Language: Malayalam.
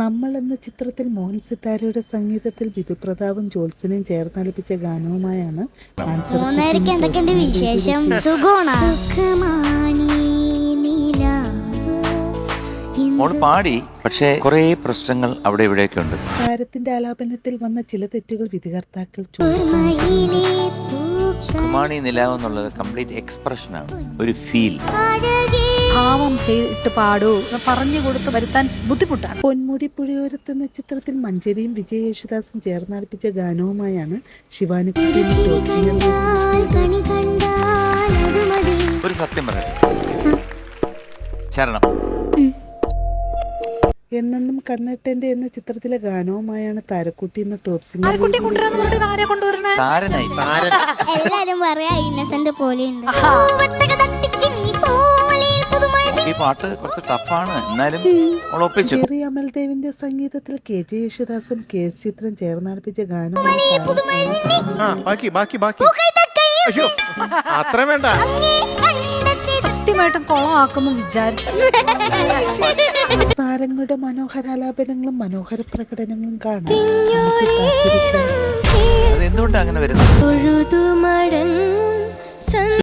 നമ്മൾ എന്ന ചിത്രത്തിൽ മോഹൻ സിത്താരയുടെ സംഗീതത്തിൽ വിധുപ്രതാപും ജോത്സനയും ചേർന്നലപ്പിച്ച ഗാനവുമായാണ് മോള് പാടി, പക്ഷേ കുറെ പ്രശ്നങ്ങൾ അവിടെ ഇവിടെയൊക്കെ ഉണ്ട്. താരത്തിന്റെ ആലാപനത്തിൽ വന്ന ചില തെറ്റുകൾ വിധികർത്താക്കൾ കുമാണി നിലാവ് എന്നുള്ളത് കംപ്ലീറ്റ് എക്സ്പ്രഷനാണ്, ഒരു ഫീൽ. ഭാവം ചെയ്തിട്ട് പാടൂ പറഞ്ഞു കൊടുത്ത് വരുത്താൻ ബുദ്ധിമുട്ടാണ്. പൊന്മുടി പുഴയോരത്ത് എന്ന ചിത്രത്തിൽ മഞ്ചരിയും വിജയ് യേശുദാസും ചേർന്നലപ്പിച്ച ഗാനവുമായാണ് ശിവാനി ഒരു സത്യം പറയട്ടെ, ചരണം എന്നെന്നും കണ്ണേട്ടന്റെ എന്ന ചിത്രത്തിലെ ഗാനവുമായാണ് താരക്കുട്ടി എന്ന ടോപ് സിംഗർ താരനായി. എല്ലാരും പറയാ ഇന്നസെന്റ് പോലെയുണ്ട്. ഈ പാട്ട് കുറച്ച് ടഫാണ്, എന്നാലും ഒപ്പിച്ചു. ജെറി അമൽദേവിന്റെ സംഗീതത്തിൽ KJ യേശുദാസും KS ചിത്രം ചേർന്നലപ്പിച്ച ഗാനമാണ് അത്ര വേണ്ട, സത്യമായിട്ടും കൊളമാക്കുന്നു വിചാരിച്ചു. താരങ്ങളുടെ മനോഹരാലാപനങ്ങളും മനോഹര പ്രകടനങ്ങളും കാണാൻ അതെന്തുകൊണ്ടാണ് അങ്ങനെ വരുന്നത്?